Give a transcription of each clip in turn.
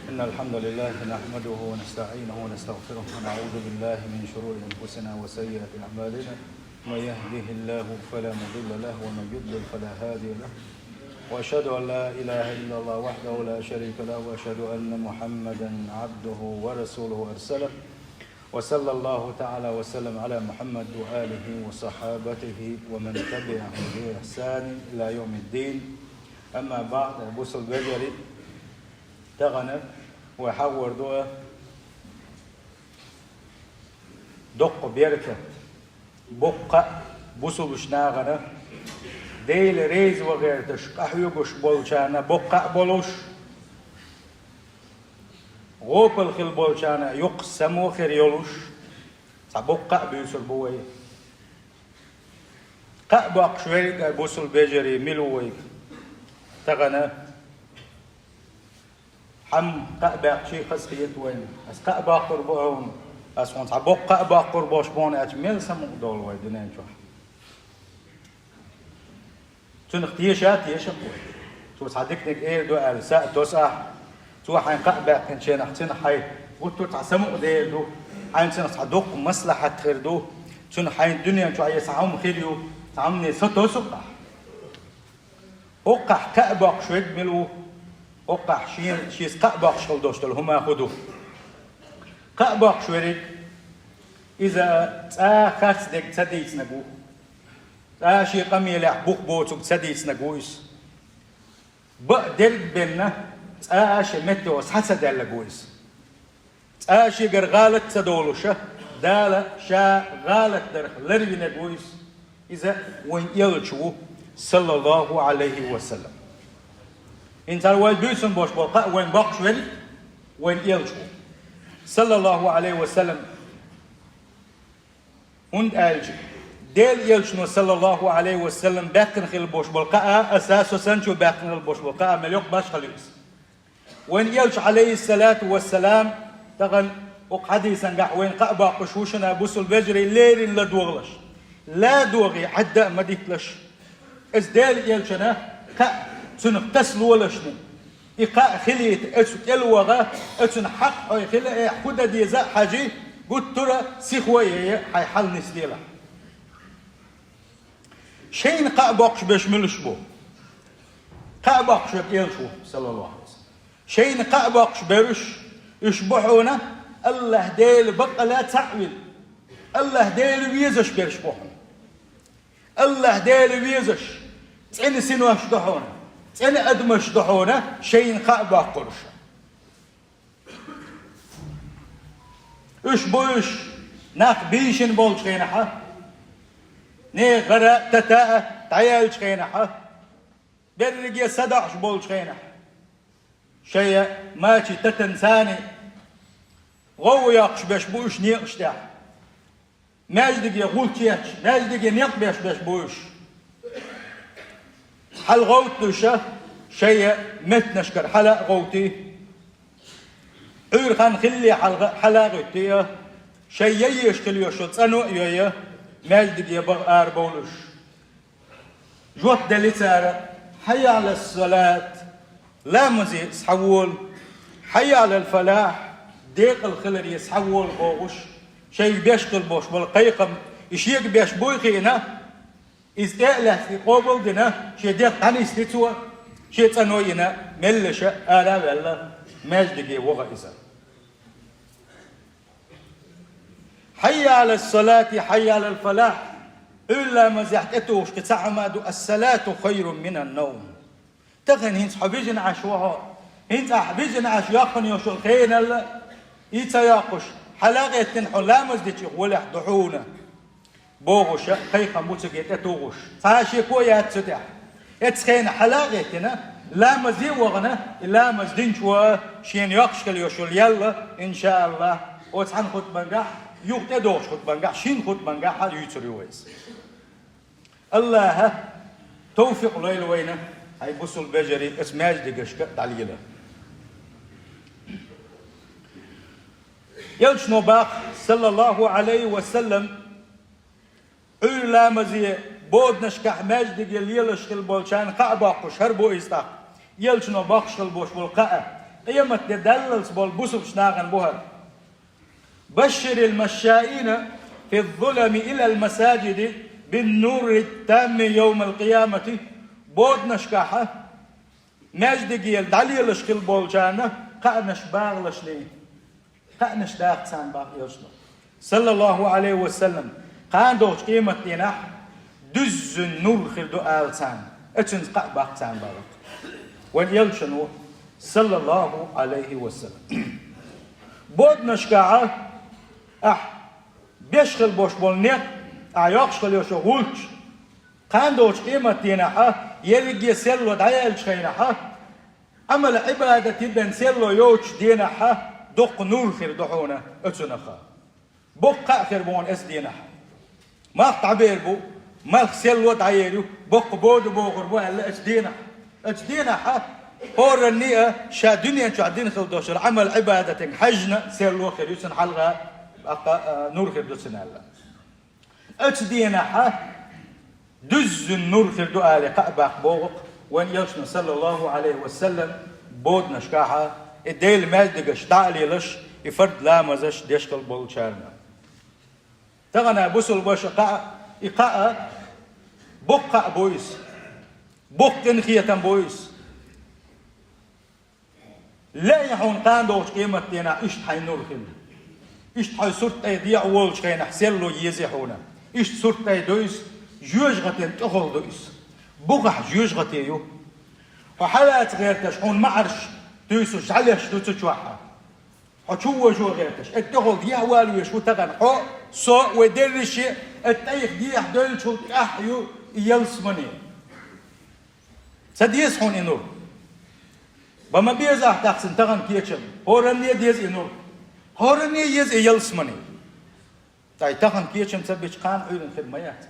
إن الحمد لله نحمده ونستعينه ونستغفره ونعوذ بالله من شرور أنفسنا وسيئات أعمالنا من يهده الله فلا مضل له ومن يضلل فلا هادي له وأشهد أن لا إله إلا الله وحده لا شريك له وأشهد أن محمدا عبده ورسوله أرسله وصلى الله تعالى وسلم على محمد وآله وصحابته ومن تبعهم بإحسان إلى يوم الدين. أما بعد بوصل بجري تغنى وحور دوا دق بيركة بقى بوصل بشناغنا ديل ريز وغير تشق أحيوش بولشانا بقى بولوش غوب الخل بولشانا يقسمو خير يولوش سبقى بيوصل بوي قأبق شوية بوصل بجري ملوي تغنى حم قأبق شيء خسيت وين أس قأبق قربون أس وانت عبق قأبق قربوش بون أتميل سمو دول وين دنين شو تنختيشات يشقوا تو صدقنك إيه دو ألساء توسع تو حين قأبق كنشين أحسن حي قلت تعسمو ديل دو حين سنصدق مصلحة خير دو تن حين الدنيا شو عايز عم خيريو تعمني ستوسقح أقح قأبق شوية ملو أقح شيء قأبق شغل دوشتل هما خدو قأبق شوية إذا خاص دك تديس نجو شيء قميل بوق بوتك تديس نجويس بقدر بيننا شيء متوس حسد على جويس شيء غالط تدولوشه دالة شا غالط درخ لري نجويس إذا وين يلشوا صلى الله عليه وسلم إنت الوال بيسن باش بقى وين بقش وين يلشوا صلى الله عليه وسلم und ألج ديل يلشنو صلى الله عليه وسلم باكن خيل باش بقى أساسه سنشو باكن خيل باش بقى مليون باش خليص وين يلش عليه الصلاة والسلام تغن وقحدي سنجح وين قأبا قشوشنا بوسل بجري ليل لا دوغلش لا دوغي حتى ما ديتلش ازدال يلشنا قا تنقتسل ولا شنو إقاء خليت أتسك الوغا أتن حق أي خلا خدا دي زا حاجي قلت ترى سيخوية حي حل نسليلا شين قا باقش باش ملش بو قا باقش يلشو صلى الله عليه وسلم شين قا باقش برش يشبحونا الله ديل بقى لا تعويل الله ديل ويزش برشبحونا الله ديل ويزش تعني سنو اشدحونا تعني ادم اشدحونا شين قأبا قرش اش بوش ناق بيشن بولش خينحا ني غراء تتاء تعيالش خينحا برقيا صدعش بولش خينحا شيء ماشي تتنساني غو يقش باش بوش نيقش تاع ماجدك يقول كياتش ماجدك ينيق باش بوش حل غوت دوشة شيء متنشكر حلا غوتي عير خان خلي حلا غوتي شيء يشكل يشو تسانو يويا ماجدك يبغى بولش جوت دليتار حي على الصلاة لا مزي سحول حي على الفلاح ديق الخلر يسحول بوش شيء بيشكل بوش بالقيقم يشيك بيش بويخينا إزداء في قبل دنا شيء ديق عن استتوى شيء تنوينا ملشة آلا ولا ماجدقي وغا إزا حي على الصلاة حي على الفلاح إلا مزيحتوش كتعمد الصلاة خير من النوم تغن هنت حبيجن عشوها هنت حبيجن عش يقن يشو خين الله يتياقش حلاقة تنحو لا مزدتي ولا حدحونا بوغش خيقا موتسكيت اتوغش فاشي كويا تسدح اتسخين حلاقتنا لا مزي وغنا لا مزدين شو شين يقشكل يشول يلا ان شاء الله وتحن خد بنجح يقتدوش خد بنجح شين خد بنجح هذا يتريويس الله توفيق ليل وينه هاي بوصل بجري اسماج دقشك تعليله يلش نوباخ صلى الله عليه وسلم علا مزي بود نشكح ماجد يليلش البولشان قعباق شربو إستاق يلش نوباخ شلبوش بالقاء قيمة دللس بول بوسب شناغن بوهر بشر المشائين في الظلم إلى المساجد بالنور التام يوم القيامة بود نشكاحة مجد جيل دليل شكل بولجانا قعنش باغلش لي قعنش داقتان باغ يوشنو صلى الله عليه وسلم قان دوش قيمة ديناح دز النور خردو آلتان اتنز باقتان باغ وان يلشنو صلى الله عليه وسلم بود نشكاحة بيشخل بوش بولنيق يقشخل يوشو غولش قان دوش قيمة ديناح يلقي سيلو دعيال شخيناح أما العبادة تبن سيلو يوش ديناح دق نور خردوحونا اتنخا بقى خربون اس ديناح ما تعبير بو ما سيلو دعيالو بق بود بوغر بو هلا اتش ديناح هور النية شا دنيا شو عدين خلدوش العمل عبادة حجنا سيلو خير يسن حلقة نور خير دوسن هلا اتش ديناح دز النور خير دو آلي قعباق بوغق وان يلشنا صلى الله عليه وسلم بود نشكاحة الديل مالدقش تعلي لش يفرد لامزش ديشقل بولشارنا تغنى بوصل باش إقاء بقع بويس بق تنخية بويس لا يحون قان دوش قيمة دينا إشت حي نور خل إشت حي صورت أي ديع وولش خينا حسين له يزيحونا إشت صورت أي دويس جوج غتين تخل دويس بقح جوج غتيو وحالات غيرتش حون معرش دويسو شعلش دويسو شوحا حشو جو غيرتش التخل ديع والو يشو تغن حو سو ودرشي التايخ ديع دولشو تحيو يلسمني سديس حون إنور بما بيزا تاقسن تغن كيتشم هورني ديز إنور هورني يز يلسمني تاي تغن كيتشم سبيش قان أيضا خدميات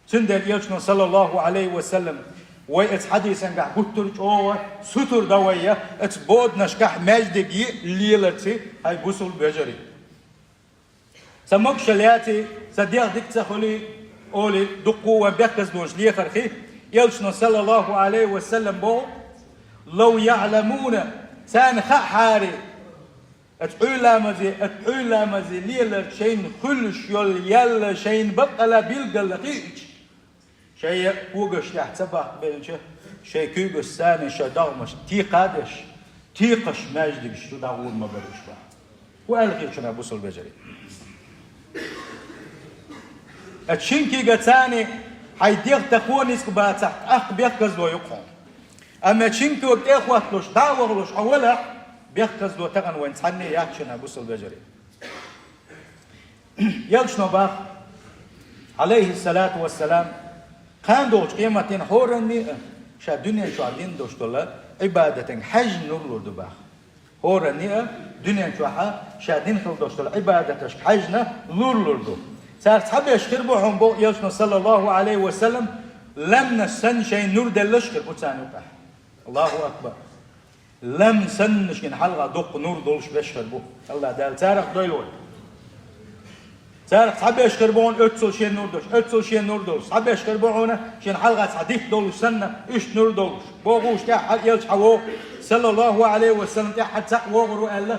سندر يلشنا صلى الله عليه وسلم ويأت حديثا قاع قلترج أوه ستر دوية ات بود نشكح مجدقي ليلتي هاي بوصل بجري سموك شلياتي صديق ديك تخلي أولي دقوا وبيكز دوش ليه فرخي يلشنا صلى الله عليه وسلم بو لو يعلمون سان حاري اتعولا مزي ليلة شين خلش يلا شين بقلا بالقلقيج شيء فوقش تحت سبع بينشه شيء كيبس ثاني شيء دغمش تيقادش تيقش ماجدش تداول ما برش بقى والغي شنو بوصل بجري اتشينكي قتاني حيدير تخونيس كبا تحت اخ بيركز لو يقوم اما تشينكي وقت اخواتلوش داورلوش اولا بيركز لو تغن وين تحني ياكشنا بوصل بجري يلشنو باخ عليه الصلاة والسلام كان دوش قيمتين هورني شا دنيا شو عدين دوش دولا عبادة حج نور لردو باخ هورني دنيا شو شا دين خل دوش دولا عبادة حجنا نور لردو صار صحاب يشكربوهم بو يلشنا صلى الله عليه وسلم لم نسن شيء نور دلشكر بوتاني باخ الله أكبر لم سنش كن حلقة دق نور دولش بشكر بو الله دال تاريخ دويلون تاريخ صحاب يشكربون اتسل شين نور دوش اتسل شين نور دوش صحاب يشكربونا شين حلقة صديق دولش سنة ايش نور دولش بوغوش تاع يلش حوو صلى الله عليه وسلم تاع حد سق وغرو ألا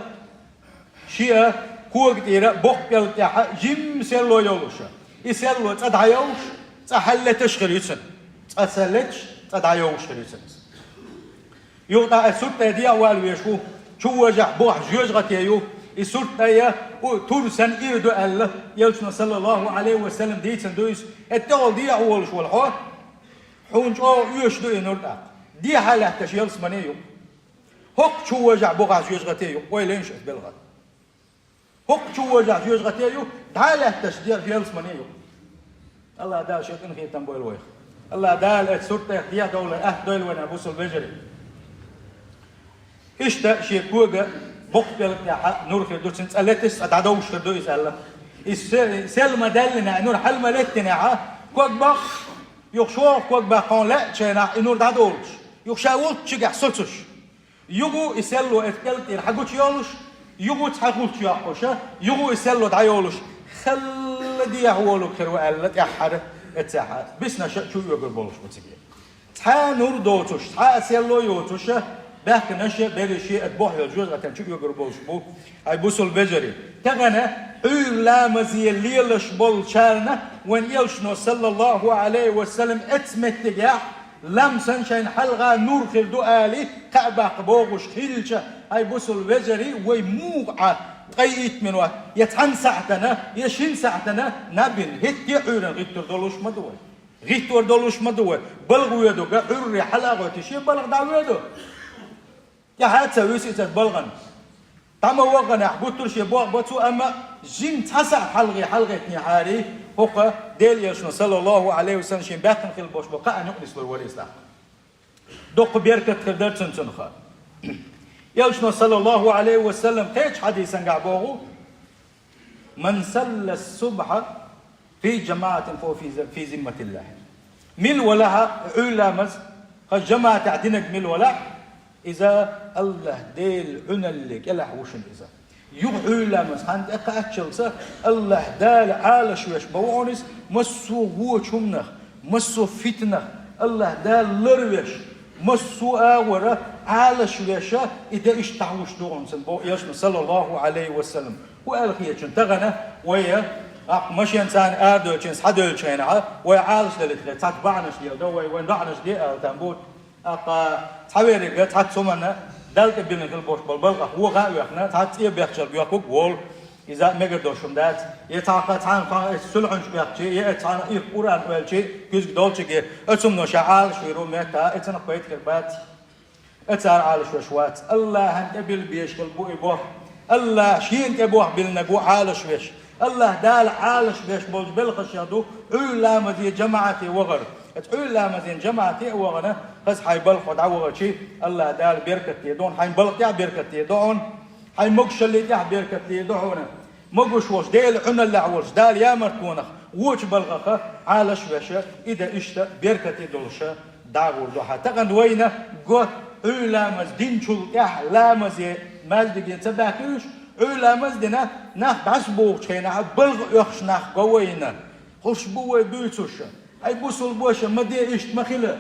شيء كوك تيرا بوق يل تاع جيم سيلو يولوش يسيلو تدعيوش تحل تشخر يسن تسلتش تدعيوش يسن يوقع السلطة دي أول ويشوف شو وجع بوح جوج غتيو السلطة يا وتورسن إيردو الله يلشنا صلى الله عليه وسلم ديتن دويس التول دي أول شو الحوار حون شو يشدو إنورد دي حالة تشيلس منيو هوك شو وجع بوح جوج غتيو ويلينش بالغد هوك شو وجع جوج غتيو تعالى تشدير جيلس منيو الله دا شيطان خي تنبوي الويخ الله دا السلطة دي دولة دول وانا بوصل بجري إشتا شيء كوجا بقبل يا نور في دوتشن سألتش أتعدوش في دوي سألا سلمة دلنا نور حل ملتنا كوج بق يخشوف كوج بقون لا شينا نور تعدوش يخشاول تشجع سلسش يجو يسلوا إفكالت يرحقوش يالوش يجو تحقوش ياقوشة يجو يسلوا دعيولوش خل دي هو كروا قالت يا حر اتساحات بسنا شو يقول بولش بتسجيل تها نور دوتش تها سلوا يوتش بحك نشة بيجي شيء أتبوح الجزء أتنشوف يقربوش بو أي بوصل بجري تغنى لا مزي الليلش بول شارنا وين يلشنو صلى الله عليه وسلم اتمت تجاح لم سنشين حلقة نور خل دؤالي كعبة قبوغش خيلشة أي بوصل بجري ويموقع قيت من وقت يتحن ساعتنا يشين ساعتنا نبين هيت يعورن غيتور دولوش مدوي غيتور دولوش مدوي بلغو يدو قعوري حلقة تشي بلغ دعو يدو يا حتى ويسيت بلغن تما وغنا حبوتر شي بوتو اما جين تسع حلقة نهاري هوقا ديل يشنو صلى الله عليه وسلم شين باكن خل بوش بقى نقلس بالوريس لا دوق بيركت خدرت سنخا يلشنو صلى الله عليه وسلم تيج حديثا قعبوه من صلى الصبح في جماعة فهو في ذمة الله مل ولها علامز جماعة تعدنك مل ولا إذا الله ديل عنلك يلا حوشن إذا يوحي لامز عند أكاتشلسا الله دال عالش ويش بوعنس مسو هو شمنخ مسو فتنخ الله دال لرويش مسو آورا عالش ويشا إذا اشتعوش دورن سنبو يشن صلى الله عليه وسلم وقال خيتشن تغنى ويا مش إنسان آردو جنس حدو جنها ويعالش للتغير تتبعنش ليه دو ويندعنش ليه تنبوت أقا تحويري تحت سمنا دلت بين البوش بالبلغة هو غاوي إحنا تحت إيه بيحشل بيحكوك وول إذا مقدرشم دات يتعاقد عن سلعنش بيحكي يتعان إيه قرآن والشيء كيس دولشة أتسمى شعال شويرو ميتا أتنا قيت كربات أتعال على شوشوات الله هنقبل بيشكل بوي بوه الله شين كبوه بالنجو على شويش الله دال عالش بيش بولج بالخش يدو علا مدي جماعتي وغر علا مدي جماعتي وغنا بس حي بلخ دعوة شيء الله دال بيركت يدون حي بلخ يا بيركت يدون حي مقشل يا بيركت يدون مقش وش ديل عنا اللي عورش دال يا مرتونخ وش بلغخ عالش بيش إذا إشتا بيركت يدولش دعوة دوحة تغن وينه قط علا مدين شل يا لا مزي مالدين تباكيش علا مزدنا نخ عصبوك شينا بلغ يخش نخ قوينا خش بوي بيتوش اي بوصل بوش مدي اشت مخيله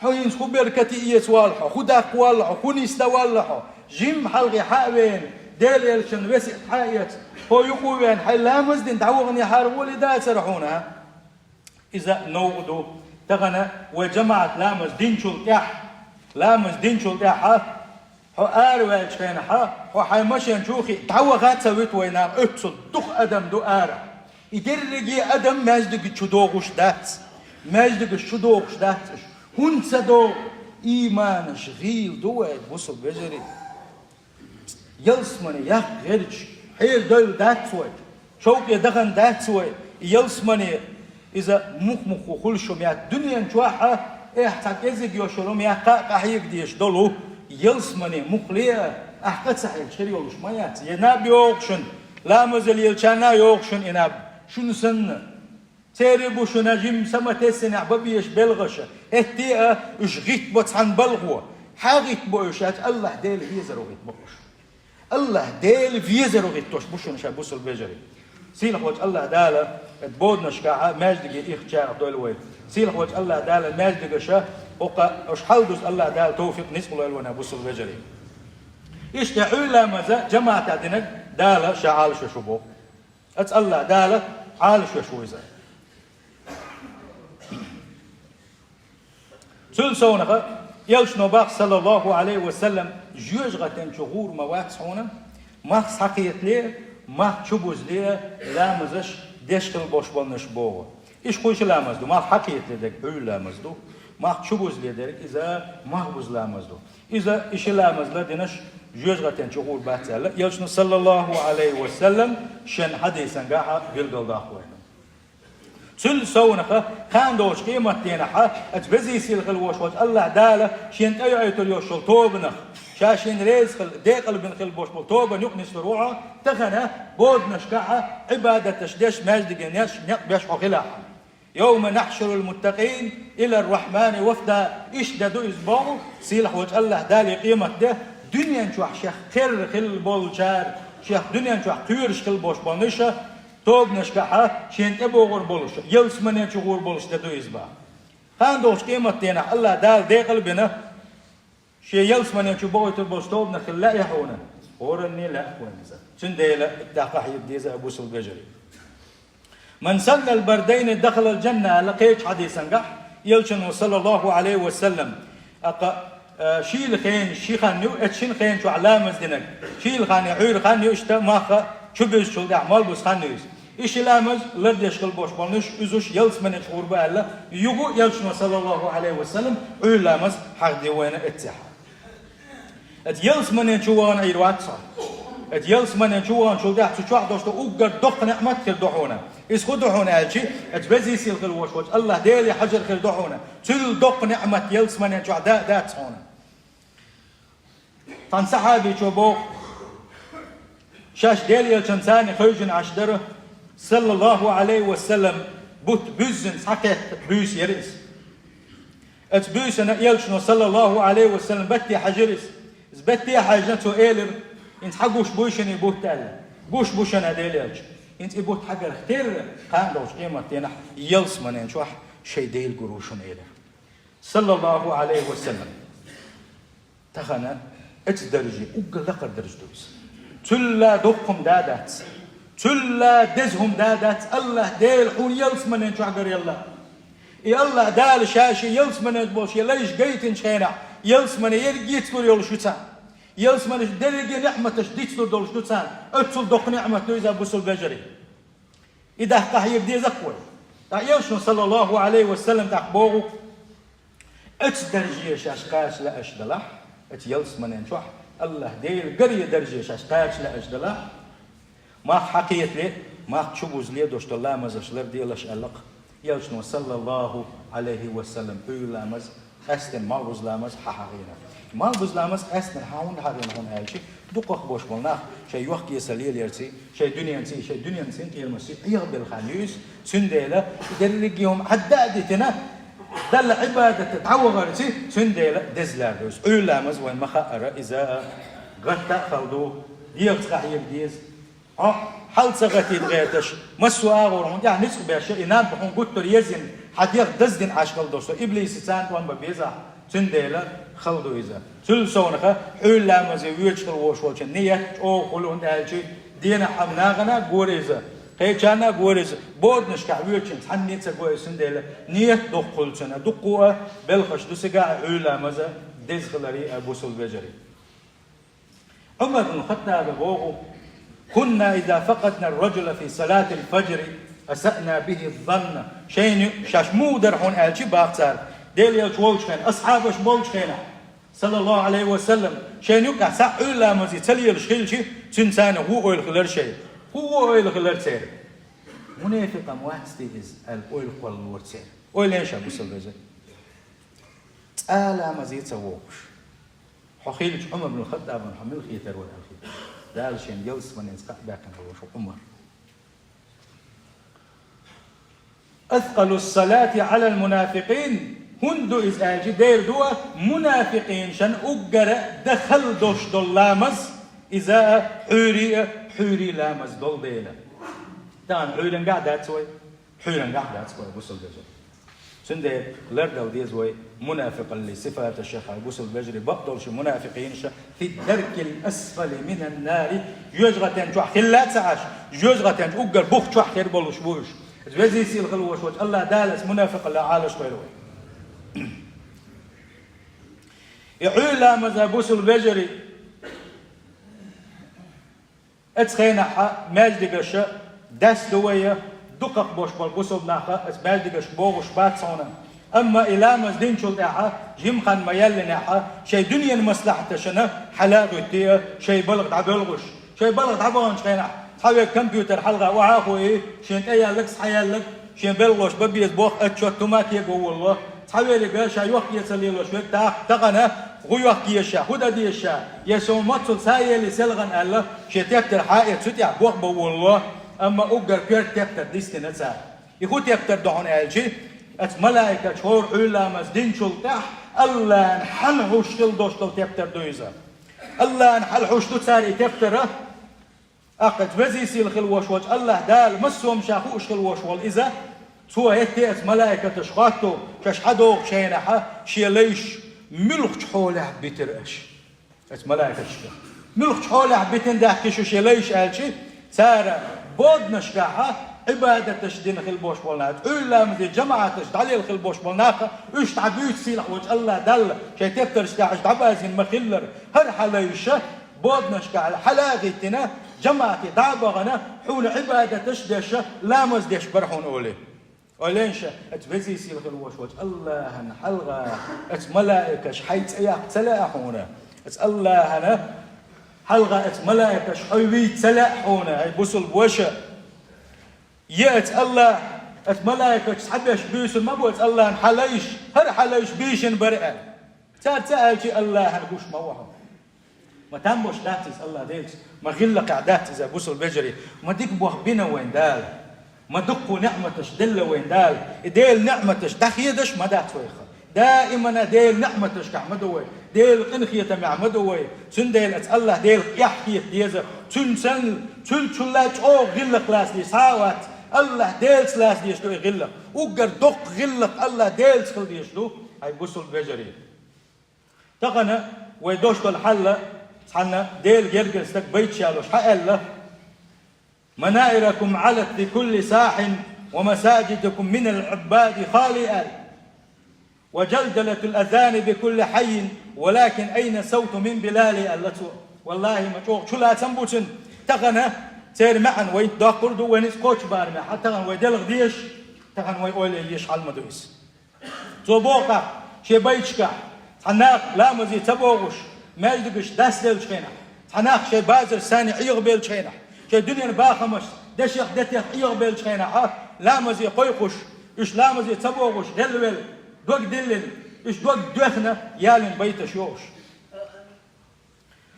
حين خو بركتي ايه والحو خدا والحو خونيس والحو جيم حلقي حاوين ديليلشن وسع حايت هو يقوين حي لا مزدن تعوغني حار ولدا سرحونا اذا نوضو تغنى وجماعه لامز دينشول يح لامز دينشول يح هو آروال شين هو حي مشين شوخي تعوغات سويت وينام اتصل دخ ادم دو آرا يدرجي ادم ماجدك شدوغش دات ماجدك شدوغش داتش هون سدو ايمانش غيل دواد وصل بجري يلسمني يا غيرش حيل دول داتسوي شوق يدغن داتسوي يلسمني اذا مخ وخلشم يا الدنيا نشوحها احتاج ازق يوشلوم يا قاقح ديش دولو يلسمني مقليه احقد صحيح شري ولش مايات يناب يوقشن لا مازال يلشانا يوقشن يناب شنو سن تيري بو شو نجم سما تسنع ببيش بلغش اتيا اش غيت بوت عن بلغو حاغيت بوشات الله ديل فيزر وغيت بوش الله ديل فيزر وغيت توش بوش نشا بوس البجري سيل خوت الله دالا تبودنا شكا ماجدي اختشاء دول وين سيل خوت الله دالا ماجدي شا وقا اش حلدوس الله دال توفيق نسبه الونا بوس البجري يشتعول لما جماعة عدنك دالا شعال شبو اتس الله دالا عال شويزا سل سونغ يلش نباق صلى الله عليه وسلم جوج غتن شهور موات سونا ما ساقيت ليه ما تشبوز ليه لامزش دشكل بوش بلنش بوه ايش خوش لامزدو ما حقيت ليه هول لامزدو ما تشبوز ليه درك اذا ما بوز لامزدو اذا ايش لامز لدنش جوج غتن شهور باتسال يلش صلى الله عليه وسلم شن حديثا قاعه قلقل داخوين سل سونخ خان دوش قيمة تينحا اتبزي سيل خلوش وش الله داله شين اي تريوش توبنخ شاشين رزق ديقل بن خل بوش توبن يقنس روعه تخنا بود نشكعه عبادة تشدش ماجد جنيش بيش خلاها يوم نحشر المتقين الى الرحمن وفدا اشددوا اسبوعه سيل وش الله دالي قيمة ده دنيا نشوح شيخ خل بولجار شيخ نشوح نشوح تيرش خل بوش بونشة توب نشكحة شين تبوغر بولش يلسمني شغور بولش تدو إزبا خان دوش قيمة تينا الله دال ديقل بنا شيء يلسمن يشوفه تربستوب نخلا يحونا ورني لا وينزا سنديلا الدقة يبديز أبو سلبجري من صلى البردين دخل الجنة لقيت حديثا قح يلشن صلى الله عليه وسلم شيل خين شي خانيو اتشين خين شو علامة دينك شيل خاني عير خانيو اشتا ماخا شبز شو اعمال بس خانيوز ايش لامز لرد يشغل بوش بالنش ازوش يلس من شعور بألا يجو يلشن صلى الله عليه وسلم عير لامز حق دي وين اتسحا ات يلس من شوان عيروات صار ات يلس من شوان شو ده تشوح دوشتو اوغر دق نعمت خير دحونا اس خد دحونا الشي ات بزي سيل خل وش الله ديلي حجر خير دحونا تل دق نعمت يلس من شو ده تصونا فان صحابي شوبو شاش ديلي الشمساني خرجن عشدره صلى الله عليه وسلم بوت بوزن سحكت بوز يرس ات بوز انا يلشنو صلى الله عليه وسلم بتي حجرس بتي حاجته ايلر انت حقوش بوشني بوت تال بوش انا ديليج انت بوت حجر كثير قاندوش قيمه تنح يلس من شو شي ديل قروشن ايلر صلى الله عليه وسلم تخنا ات درجه وقلقر درجه دوس تلا دقهم دادات تلا دزهم دادات الله ديل حون يلس من شو حجر يلا يلا دال شاشي يلس من بوش يلاش جيتن شينا يلس من يرجي تقول يول شو تان يلس من درجة نعمة تشديد تقول دول شو تان أتصل دق نعمة نويزا بوسل بجري إذا قحيب دي زقوي يلشون صلى الله عليه وسلم تقبوه أتس درجة شاشقاش لا أشدلح أت يلس من ينشوح الله ديل قرية درجة شاشقاش لا أشدلح ما حقيت لي ما تشوفوز لي دوشت الله مزشلر ديلش ألق يلشون صلى الله عليه وسلم لامز أستن ما بزلامز حقينا ما بزلامز أستن حاون هارين هون هالشيء دقق بوش بولنا شيء وقت يسليل يرسي شيء دنيا نسين يلمسي يقبل خانيوس سنديلا يدرج يوم حدادتنا دل عبادة تعوغ رسي سنديلا دزلاروس لامز وين مخاء إذا قد خلدو يقطع يبديز حال سغتي دغيتش مسوا غورون يعني نسخ باشي انان بحون قلت يزن حديق دزدن عشقل دوستو ابليس سان وان ببيزا تنديلا خلدو اذا تل سونخه حول لامز ويچل وشوچ نيه او قولون دالچي دينا حمناغنا غوريزا قيچانا غوريزا بود نشكا ويچن حنيت غوي سنديلا نيه دقلچنا دقوا بالخش دسغا حول لامز دزخلري ابو سلبجري عمر بن الخطاب بوغو كنا إذا فقدنا الرجل في صلاة الفجر أسأنا به الظن شين شاشمو درحون ألشي باقصار ديل يلشولش خين أصحابش بولش خين صلى الله عليه وسلم شين يقع ساعة لا مزي تلي الشخيلشي تنسانه هو أول خلر شيء هو أول خلر سير منافقة مواتستيز الأول قول سير أول إيش أبو سلبزة آلا مزي تسووش حخيلش عمر بن الخطاب بن حمل خيتر والأخير دال شين يلس من ينسقع باكن هو شو عمر أثقل الصلاة على المنافقين هندو إذ آجي دير دوا منافقين شن أقر دخل دوش دول لامز إذا حوري لامز دول ديلا دان حورن قاعدات سوي حورن قاعدات سوي بوصل بجري سندي لردو دي زوي منافق اللي صفات الشيخ بوصل بجري بقدر شي منافقين في الدرك الأسفل من النار يجغتين شو خلات سعاش يجغتين أقر بوخ شو خير بولوش بوش زي سيل غلوش وجه الله دالس منافق لا عالش غيره يعول لامز بوصل بجري اتخينا حق ماجدقش داس دوية دقق بوش بالبوصل ناخا اسماجدقش بوغش بات صونا أما إلامز دين شو داحا جيم خان ميال ناحا شي دنيا مصلحة شنا حلاغتي شي بلغ عبلغش شي بلغ عبغنش خينا حاول كمبيوتر حلقة وعاخوي شين أيالك صحيالك شين بلغش ببيز بوخ أتشوت توماتي قول الله حاول يقال شاي وقت يسليلوش وقت تغنى غيوخ يشا هدا دي يشا يسون مطل سايل سلغن الله شي تكتر حائط ستيع بوخ بول الله أما أقر بير تكتر ديستنا سا يخو تكتر دعون ألشي أت ملائكة شهور علا مزدين شلتح الله نحل حوشتل دوشتل تكتر دويزا الله نحل حوشتل ساري تكتر أقد وزيسي الخلوش وجه الله دال مسهم شافوش خلوش والإذا سوى هيك ملائكة تشخاطو شش حدوغ شينحا شي ليش ملخ حوله بترأش ات ملائكة شكا ملخ حوله بتن ده كشو شليش قالشي سارة بودنا شكاها عبادة تشدين خلبوش بولنات إلا مدي جماعة تشدعلي الخلبوش بولناقة إيش تعبيت سيلح وجه الله دل شي تفترش داعش دعبازين مخلر هر حلايشة بودنا شكا حلاغيتنا جماعة دعبغنا حول عبادة تشدش لا مزدش برحون أولي ولينشا اتبزي سيل خلوش وجه الله نحلغة ات ملائكة حيت اياق تلاحونا ات الله انا حلغة ات ملائكة حيوي تلاحونا اي بوصل بوشا يات الله ات ملائكة حبيش بيسل ما بوت الله نحليش هر حليش بيشن برئة تأتي الله نقوش موحو ما تنبوش داتيز الله ديلز ما غلق عدات اذا بوصل بجري ما ديك بوح بينا وين دال ما دقوا نعمتش دل وين دال ديل نعمتش دخيدش ما دات ويخا دائما ديل نعمتش كعمدوي ديل قنخية معمدوي سن ديل الله ديل يحكي ديزا سن تلاج او غلق لاس دي ساوات الله ديل سلاس ديش دو غلق وقر دق غلق الله ديل سخل ديش دو هاي بوصل بجري تقنا ويدوش الحلة حنا ديل جرجل ستك بيت شالوش حقل منائركم علت بكل ساح ومساجدكم من العباد خالئة وجلجلة الأذان بكل حي ولكن أين صوت من بلال التي والله ما تشوف شو لا تنبوتن تغنى سير معا وين داقر دو وين سقوش بارمي حتى غن ويدلغ ديش تغن ويقول ليش على المدرس زبوقة شي بيتشكا حناق لا مزي تبوغش ما يدقش داس ديل شينا حناق شي بازر ثاني عيغ بيل شينا شي الدنيا باخمش دشيخ دتيخ عيغ بيل شينا لا مزي قيقش إيش لا مزي تبوغش دلول دوك دلل إيش دوك دوخنا يالن بيت شوش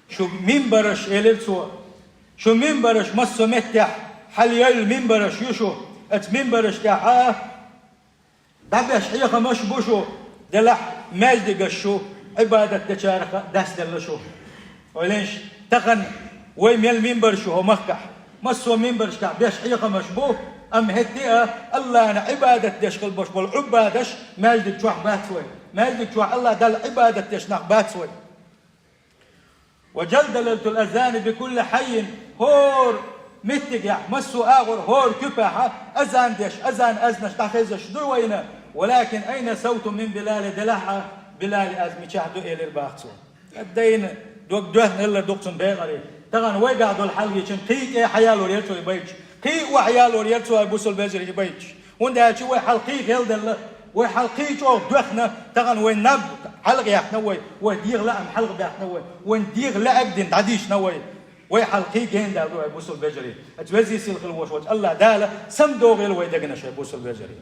شو منبرش إلتسو شو منبرش مسو متح حليل منبرش يشو ات منبرش تاع دبش حيخه مش بوشو دلح مالدق الشو عبادة تشارك داس دلشو وليش تغن ويم المنبر شو هو مخكح مسو منبرش تاع بيش حيخه مشبوه ام هدئه الله انا عبادة دشقل بوش والعبادش مالدق تشوح باتوي مالدق تشوح الله دل عبادة تشنق باتوي وجلدلة الأذان بكل حي هور متقع مسو آغر هور كباحة أذان ديش أذان أزنش تحخيزش دوينة ولكن أين صوت من بلال دلحة بلال أزمي شاهدو إلي الباقسو الدين دوك دوهن إلا دوكسن بيغري تغن ويقعدوا الحلقة شن قيق إيه حيالو ريرتو يبيج قيق وحيالو ريرتو يبوسو البجر يبيج وندها شي وي حلقيق هلدل وي حلقيق او دوخنا تغن وين نب حلقة يحنوي وديغ لا حلقة بيحنوي ونديغ لا أقدن تعديش نوي وي حلقيق هندا يبوسو البجري اتوزي سيلخ الوش الله دالا سمدو غير ويدقنش يبوسو البجري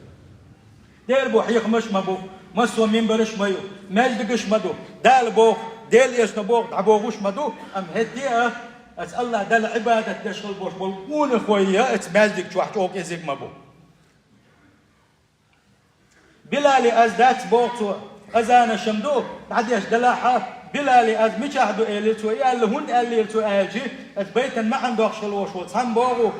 ديل بو حيق مش مبو مسو من برش مايو مالدقش مدو دال بو ديل ايش نبوغ تعبوغوش مدو ام هديه اس الله دال عباده تشغل بوش بول خويا ات مالدق شو حتوك ازيك مبو بلالي ازدات بوقتو ازانا شمدو بعديش دلاحه بلالي از مشاهدو اليتو يال هون اليتو اجي ات بيتن ما عنده خشل وش سام بوغو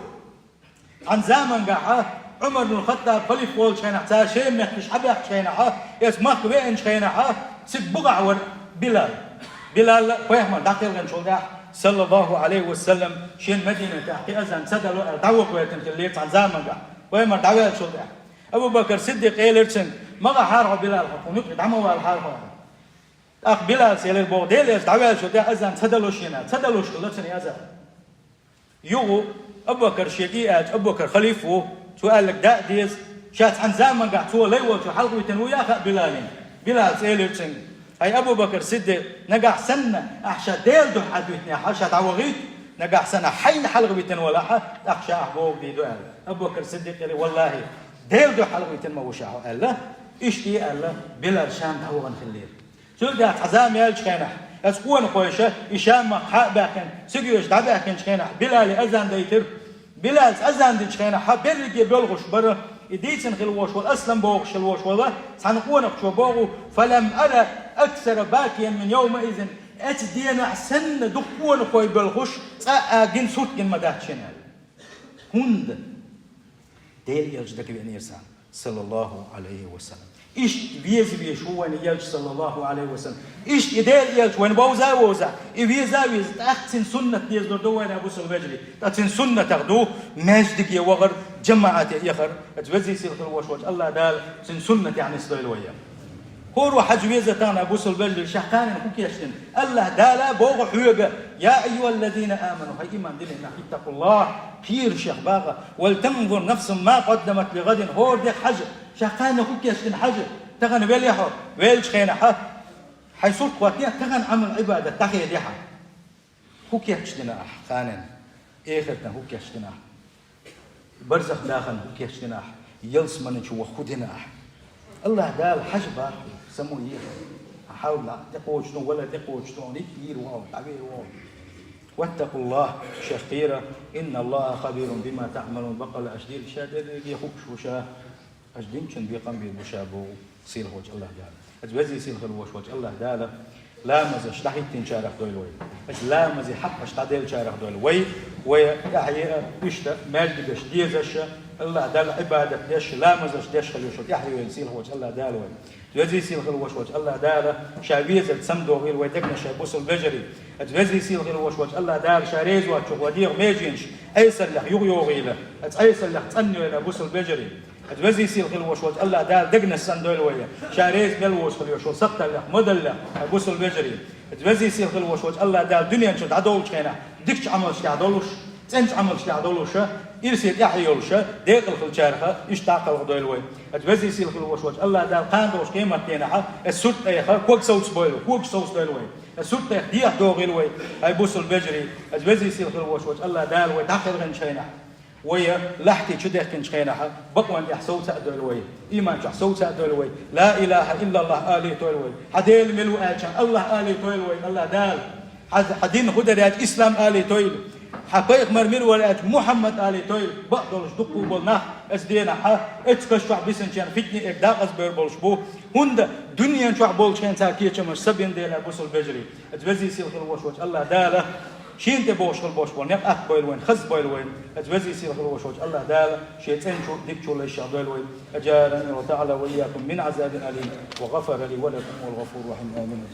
عن زمن قاعه عمر بن الخطاب خليفة ول شينا حتى شيء ما يحكيش حبي يحكي شينا يسمعك وين شينا سك بقع ور بلال فهم داخل غنشول ده صلى الله عليه وسلم شين مدينة تحكي أذن سدلوا دعوة ويتن كليت عن زمان ده وين دعوة شول ده أبو بكر صديق إيلرسن ما حارب بلال خفونك دعموا الحارب أخ بلال سيل البوديل دعوة شول ده أذن سدلوا شينا سدلوا شول ده أذن يو أبو بكر شيقي أبو بكر خليفة سؤال لك دا ديز شات عن زمان قاعد سوى ليوة حلقة ويتنويا خا بلال سيلرسن هاي أبو بكر صديق نجح سنة أحشى ديل دو حدويتني حشى تعوغيت نجح سنة حين حلقة ويتنولا أحشى أحبوب دي دوال أبو بكر صديق قال والله ديل دو حلقة ويتنوشا قال له إيش دي قال له بلال شام تعوغن في الليل شو ده حزام يالش خينح أسقون خويشة إشام حق باكن سجيوش دعباكن خينح بلال أذان ديتر بلال أذان ديش خينح حبرجي بلغش برا إديتن خلوش والأسلم بوغش الوش والله سنقونك شو بوغو فلم أرى أكثر باكيا من يومئذ أتدين أحسن دقون خوي بالغش جن سوت جن مدهشنا هند ديل يرجدك بأن يرسان صلى الله عليه وسلم إيش بيز هو نياج صلى الله عليه وسلم إيش إدار ياج وين بوزا إبيزا أحسن سنة يزدر دوين أبو سلبجري أحسن سنة تغدو ماجدك يا وغر جماعة يخر أتوزي سيلك الوشوش الله دال سن سنة يعني سدوي الويا هو حجويزة تانا أبو سلبجري شحكان هو يشتن الله دالا بوغ حيوغا يا أيها الذين آمنوا هاي إيمان دلنا اتقوا الله كير شيخ باغا ولتنظر نفس ما قدمت لغد هو دي حج شحكان هو يشتن حج تغن بليحو ويلش خينا حج حيصور قواتيا تغن عمل عبادة تخي ديحا هو يشتنا خانن إخرتنا هو يشتنا برزخ داخل هو يشتنا يلس من شو خدنا الله دال حج باغ سمو حاول لا تقوش ولا تقوش كثير واو تعبير واو واتقوا الله شخيرة إن الله خبير بما تعملون بقى أشدير شادر يخوش وشاه أشدين شن بيقام بالمشابه سيل وجه الله دال أجوزي سيل وجه الله دال لا مز اشتحي تنشارخ دول وي لا مز حق اشتعدل شارخ دول وي ويحيى بيشتا مالد بيش ديزش الله دال عبادة ديش لا مز ديش خليوش يحيى يسيل وجه الله دال وي أجوزي سيل وجه الله دال شابيز تسمدو غير ويدقنا شابوس البجري أجوزي سيل وجه الله دال شاريز واتشوف ودير ميجينش أيسر لح يغيو غيله أيسر لح تأنيو إلى بوس البجري أتوزي سيل خلوش وجه الله دال دقنا السندول ويا شاريز بلوش خلوش وسقط له مدل له بوس البجري أتوزي سيل خلوش وجه الله دال دنيا نشد عدولش خينا دكش عملش عدولش تنش عملش عدولش يرسل يحيولش ديق الخلشارخة اشتاق الغدول ويا أتوزي سيل خلوش وجه الله دال قاندوش كيما تينا السوت أيها كوك صوت بويل كوك صوت دول ويا السوت ديح دوغيل ويا هاي بوس البجري أتوزي سيل خلوش وجه الله دال ويا داخل غنشينا ويا لحتي شديح كنش خيناها بقوان يحسو تأدو الوي إيمان يحسو تأدو الوي لا إله إلا الله آلي تو الوي حديل ملو آلشان الله آلي تو الوي الله دال حدين خدريات إسلام آلي تو حقيق مرمير ولات محمد آلي تو بقدرش دقو بلنا أسدينا اتكشوع بسنشان فتني إقداق أزبير بولش بو هند دنيا شوع بولشان ساكية شمش سبين ديلا بوصل بجري اتوزي سيل خلوش وش الله داله شين تبوش خلبوش بون يق أخ بويل وين خز بويل وين أتوزي سيل خلبوش وش الله دال شيء شو ديك شو ليش عدل وين أجارني وتعالى وإياكم من عذاب أليم وغفر لي ولكم والغفور رحيم آمين.